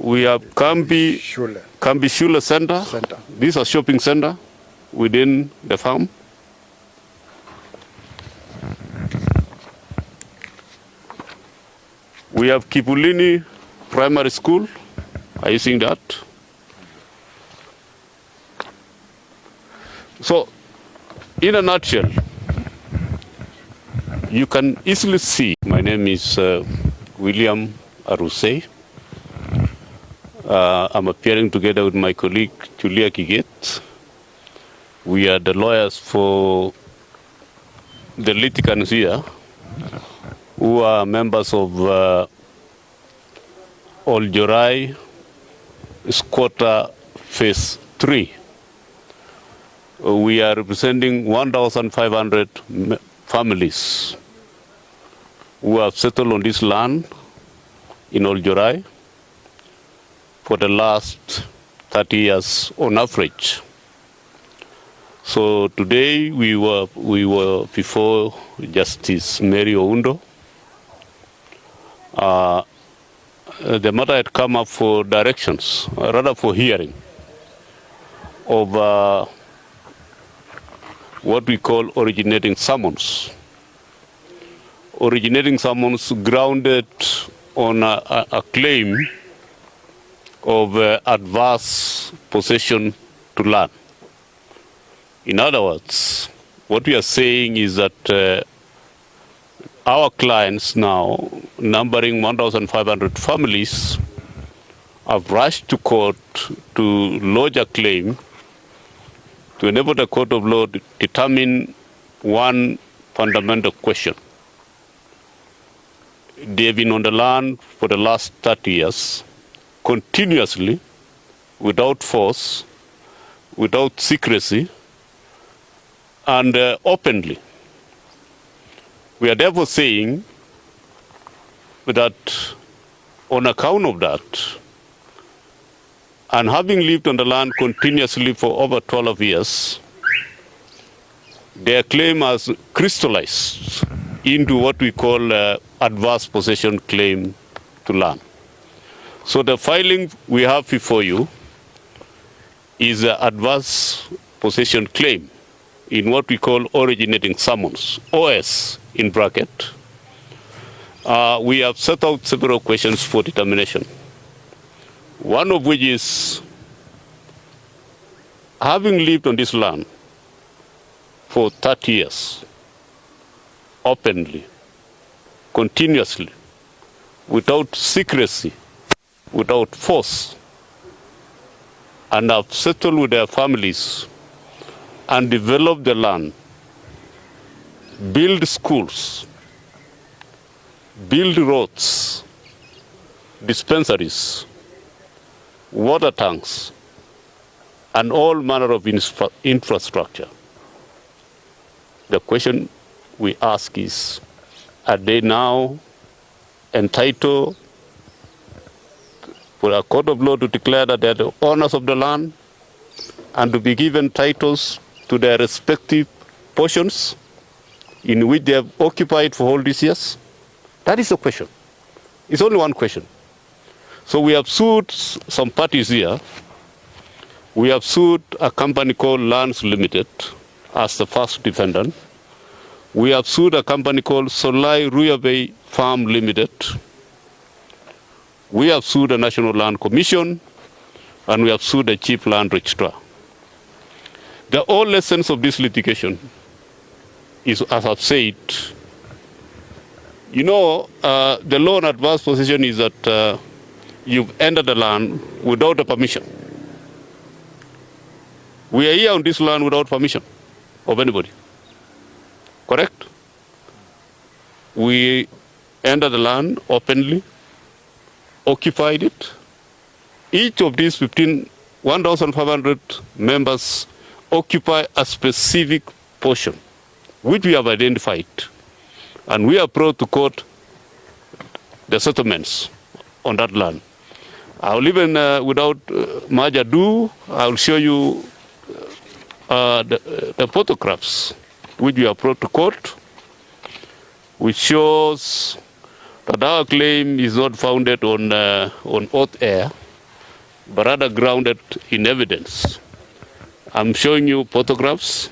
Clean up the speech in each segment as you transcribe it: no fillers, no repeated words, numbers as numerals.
We have Kambi Shule Center. This is a shopping center within the farm. We have Kipulini Primary School. Are you seeing that? So, in a nutshell, you can easily see. My name is William Arusei. I'm appearing together with my colleague Julia Kiget. We are the lawyers for the litigants here, who are members of Oljorai Squatter Phase 3. We are representing 1,500 families who have settled on this land in Oljorai for the last 30 years on average. So today we were before Justice Mary Oundo. The matter had come up for directions, rather for hearing, of what we call originating summons. Originating summons grounded on a claim of adverse possession to land. In other words, what we are saying is that our clients now, numbering 1,500 families, have rushed to court to lodge a claim to enable the court of law to determine one fundamental question. They've been on the land for the last 30 years, continuously, without force, without secrecy, and openly. We are therefore saying that on account of that, and having lived on the land continuously for over 12 years, their claim has crystallized into what we call adverse possession claim to land. So the filing we have before you is an adverse possession claim in what we call originating summons, OS in bracket. We have set out several questions for determination. One of which is, having lived on this land for 30 years, openly, continuously, without secrecy, without force, and have settled with their families and developed the land, build schools, build roads, dispensaries, water tanks, and all manner of infrastructure. The question we ask is, are they now entitled for a court of law to declare that they are the owners of the land and to be given titles to their respective portions in which they have occupied for all these years? That is the question. It's only one question. So we have sued some parties here. We have sued a company called Lands Limited as the first defendant. We have sued a company called Solai Ruyabei Farm Limited. We have sued the National Land Commission, and we have sued the Chief Land Registrar. The whole essence of this litigation is, as I've said, you know, the law on adverse possession is that you've entered the land without a permission. We are here on this land without permission of anybody. Correct? We entered the land openly, occupied it. Each of these 1,500 members occupy a specific portion, which we have identified. And we have brought to court the settlements on that land. I'll even, without much ado, I'll show you the photographs which we have brought to court, which shows that our claim is not founded on hot air, but rather grounded in evidence. I'm showing you photographs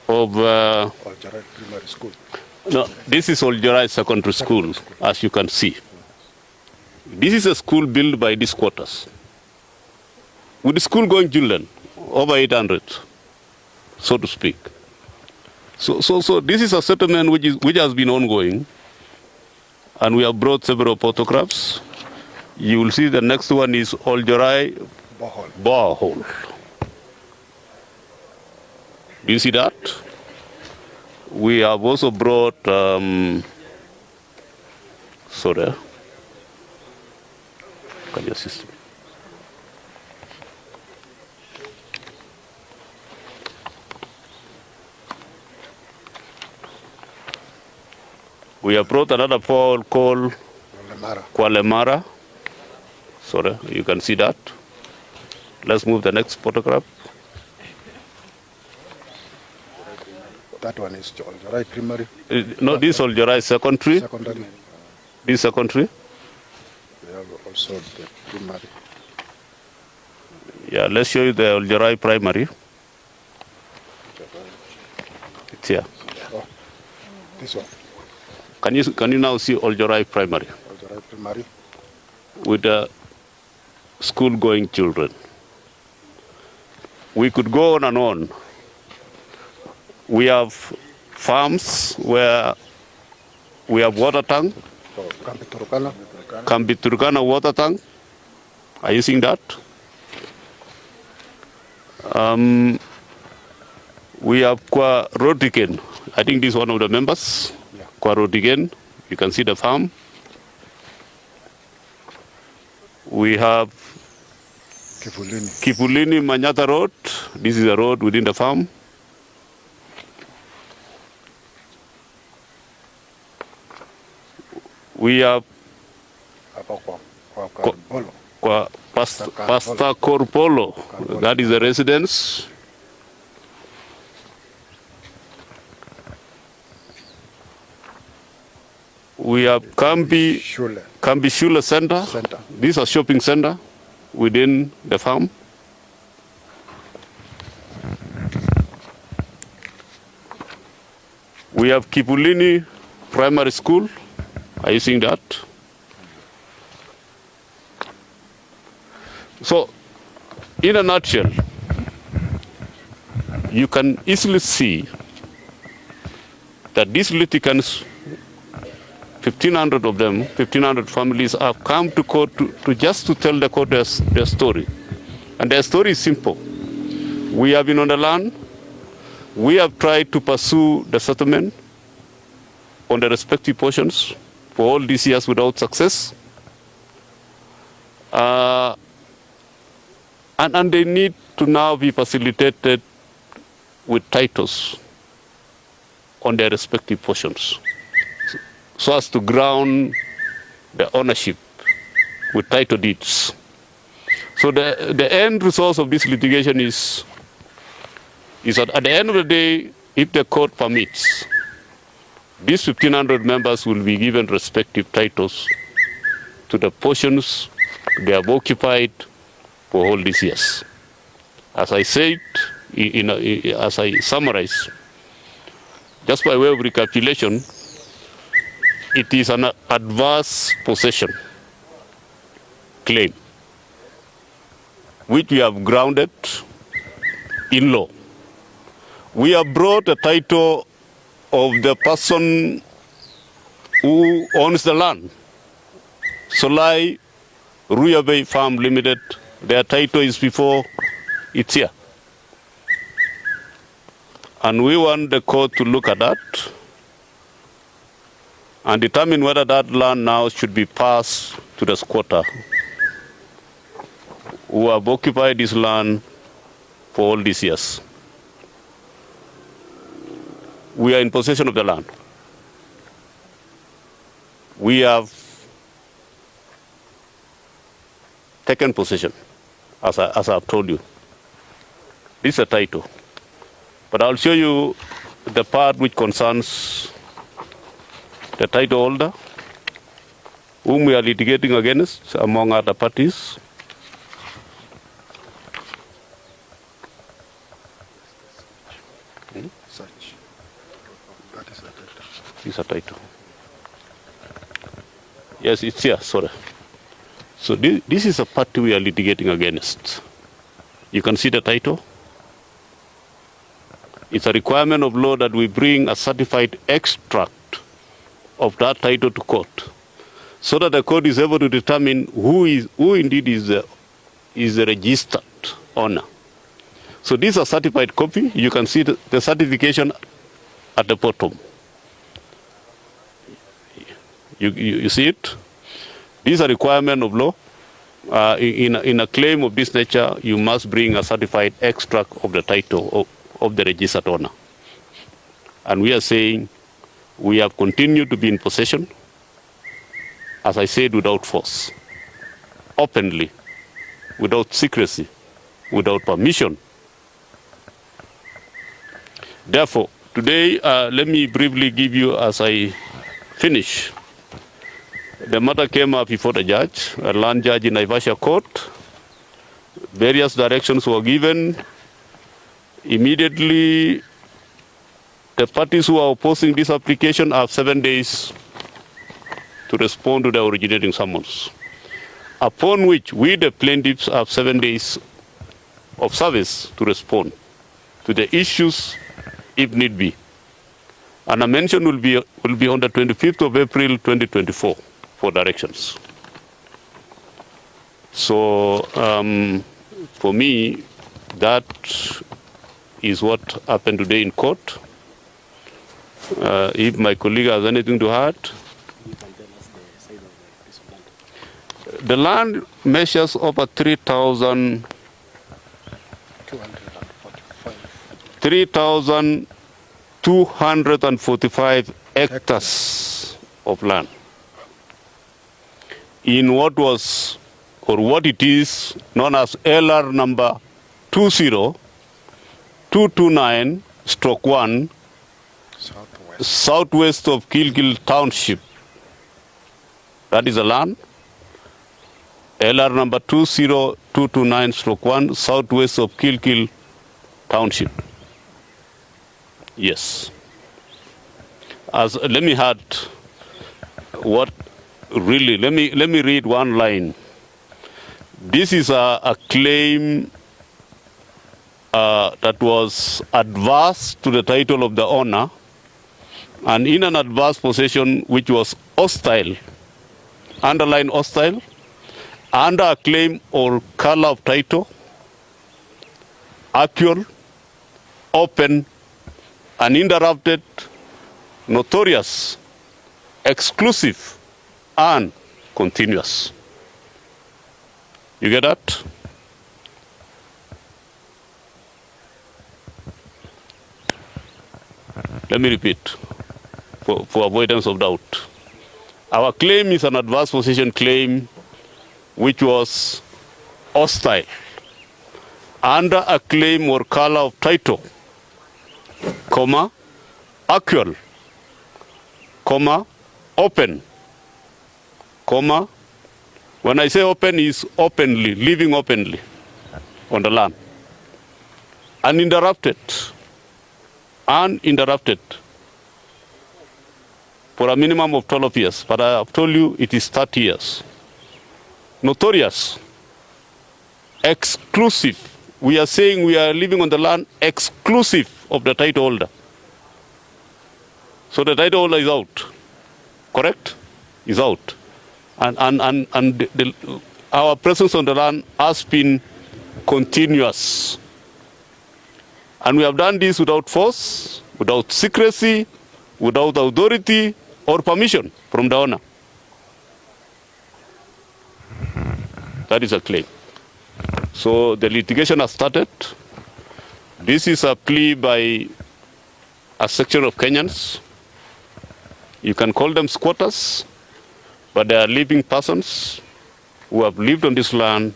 of... Oljorai Primary School. No, this is Oljorai Secondary School, as you can see. This is a school built by these quarters, with school-going children, over 800, so to speak. So this is a settlement which has been ongoing, and we have brought several photographs. You will see the next one is Oljorai borehole. Do you see that? We have also brought, sorry, can you assist me? We have brought another pole called Kwalemara. Sorry, you can see that. Let's move the next photograph. That one is Oljorai Primary. No, this is Oljorai Secondary. Secondary. This secondary. We have also the primary. Yeah, let's show you the Oljorai Primary. It's here. Oh, this one. Can you now see Oljorai Primary? Oljorai Primary. With the school-going children. We could go on and on. We have farms where we have water tank. Kambi Turkana water tank. Are you seeing that? We have Kwa Rotiken. I think this is one of the members. Yeah. Kwa Rotiken. You can see the farm. We have Kipulini Manyata Road. This is a road within the farm. We have Pasta Corpolo. That is the residence. We have Kambi Shule Center. This is a shopping center within the farm. We have Kipulini Primary School. Are you seeing that? So, in a nutshell, you can easily see that these litigants, 1,500 of them, 1,500 families have come to court to tell the court their story. And their story is simple. We have been on the land. We have tried to pursue the settlement on the respective portions for all these years without success. And they need to now be facilitated with titles on their respective portions, so as to ground the ownership with title deeds. So the end result of this litigation is that at the end of the day, if the court permits, these 1,500 members will be given respective titles to the portions they have occupied for all these years. As I said, as I summarize, just by way of recapitulation, it is an adverse possession claim, which we have grounded in law. We have brought the title of the person who owns the land, Solai Ruyabe Farm Limited. Their title is before it's here. And we want the court to look at that and determine whether that land now should be passed to the squatter who have occupied this land for all these years. We are in possession of the land. We have taken possession, as I've told you. This is a title. But I'll show you the part which concerns the title holder, whom we are litigating against, among other parties. Such. That is the title. It's a title. Yes, it's here, sorry. So this is a party we are litigating against. You can see the title. It's a requirement of law that we bring a certified extract of that title to court, so that the court is able to determine who indeed is the registered owner. So this is a certified copy. You can see the certification at the bottom. You see it? This is a requirement of law. In a claim of this nature, you must bring a certified extract of the title of the registered owner. And we are saying we have continued to be in possession, as I said, without force, openly, without secrecy, without permission. Therefore, today, let me briefly give you, as I finish, the matter came up before the judge, a land judge in Naivasha Court. Various directions were given. Immediately, the parties who are opposing this application have 7 days to respond to the originating summons, upon which we, the plaintiffs, have 7 days of service to respond to the issues if need be. And a mention will be on the 25th of April 2024 for directions. So for me, that is what happened today in court. If my colleague has anything to add. You can tell us the size of this land. The land measures over 3,245 hectares of land in what was, or what it is, known as LR number 20229/1, southwest of Kilgil Township. That is the land. LR number 20229/1, southwest of Kilgil Township. Yes. Let me add what really, let me read one line. This is a claim that was adverse to the title of the owner, and in an adverse possession which was hostile, underline hostile, under a claim or color of title, actual, open, uninterrupted, notorious, exclusive, and continuous. You get that? Let me repeat, for avoidance of doubt. Our claim is an adverse possession claim which was hostile, under a claim or color of title, comma, actual, comma, open, comma, when I say open, is openly, living openly on the land, uninterrupted for a minimum of 12 years, but I have told you it is 30 years. Notorious, exclusive. We are saying we are living on the land exclusive of the title holder. So the title holder is out, correct? Is out. And our presence on the land has been continuous. And we have done this without force, without secrecy, without authority or permission from the owner. That is a claim. So the litigation has started. This is a plea by a section of Kenyans. You can call them squatters, but they are living persons who have lived on this land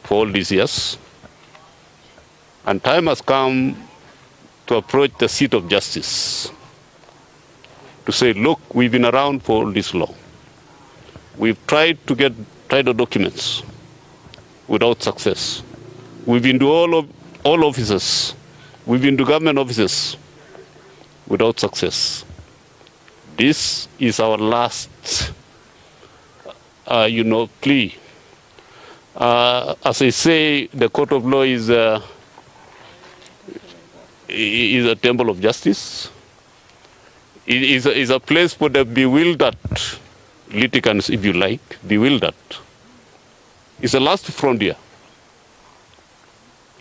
for all these years. And time has come to approach the seat of justice to say, look, we've been around for all this long. We've tried to get title documents without success. We've been to all offices. We've been to government offices without success. This is our last, plea. As I say, the court of law is a temple of justice. It is a place for the bewildered litigants, if you like, bewildered. It's the last frontier.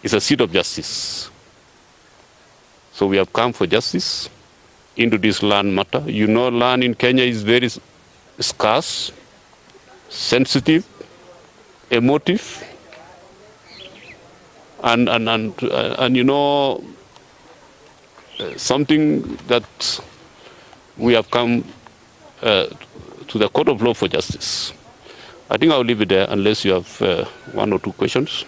It's a seat of justice. So we have come for justice into this land matter. You know, land in Kenya is very scarce, sensitive, emotive, and something that we have come to the court of law for justice. I think I'll leave it there unless you have one or two questions.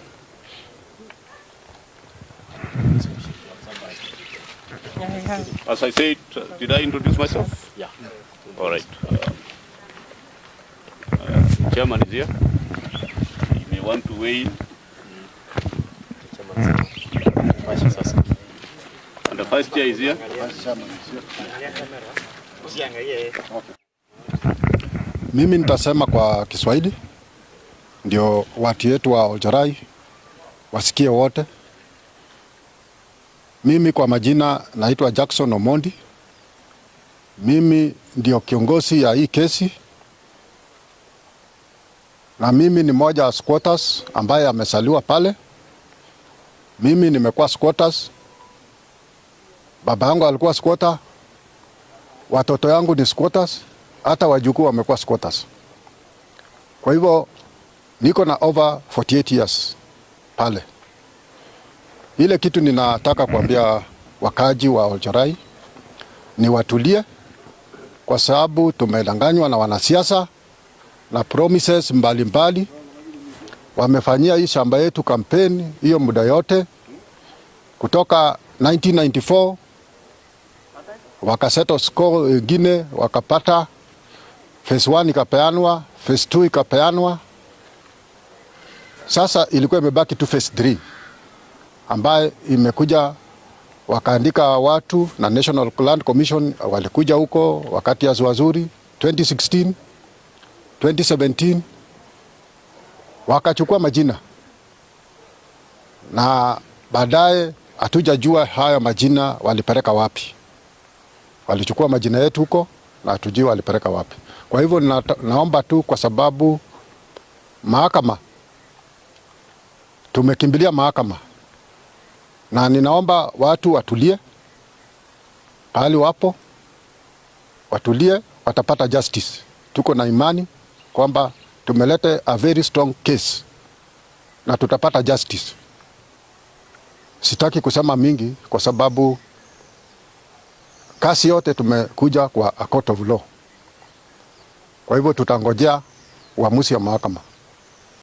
As I said, did I introduce myself? Yeah. All right. Chairman is here. You may want to weigh in. And the vice chair is here. Mimi nitasema kwa Kiswahili ndio watu wetu wa Oljorai wasikie wote. Mimi kwa majina naitwa Jackson Omondi. Mimi ndio kiongozi ya hii kesi. Na mimi ni moja wa squatters ambaye amesaliwa pale. Mimi nimekuwa squatters. Baba yangu alikuwa squatter. Watoto yangu ni squatters. Hata wajukuu wamekuwa squatters. Kwa hivyo niko na over 48 years pale. Ile kitu ninataka kuambia wakaji wa Oljorai ni watulie, kwa sababu tumedanganywa na wanasiasa na promises mbalimbali. Wamefanyia hii shamba yetu kampeni hiyo muda yote kutoka 1994, wakaseto score ingine, wakapata phase 1 ikapeanwa, phase 2 ikapeanwa. Sasa ilikuwa imebaki tu phase 3 ambaye imekuja, wakaandika watu na National Land Commission walikuja huko wakati ya wazuri 2016, 2017 wakachukua majina, na baadaye hatujajua haya majina walipeleka wapi. Walichukua majina yetu huko na hatujui walipeleka wapi. Kwa hivyo naomba tu, kwa sababu mahakama, tumekimbilia mahakama, na ninaomba watu watulie pahali wapo, watulie, watapata justice. Tuko na imani kwamba tumelete a very strong case na tutapata justice. Sitaki kusema mingi kwa sababu kasi yote tumekuja kwa a court of law. Kwa hivyo tutangojea uamuzi wa mahakama.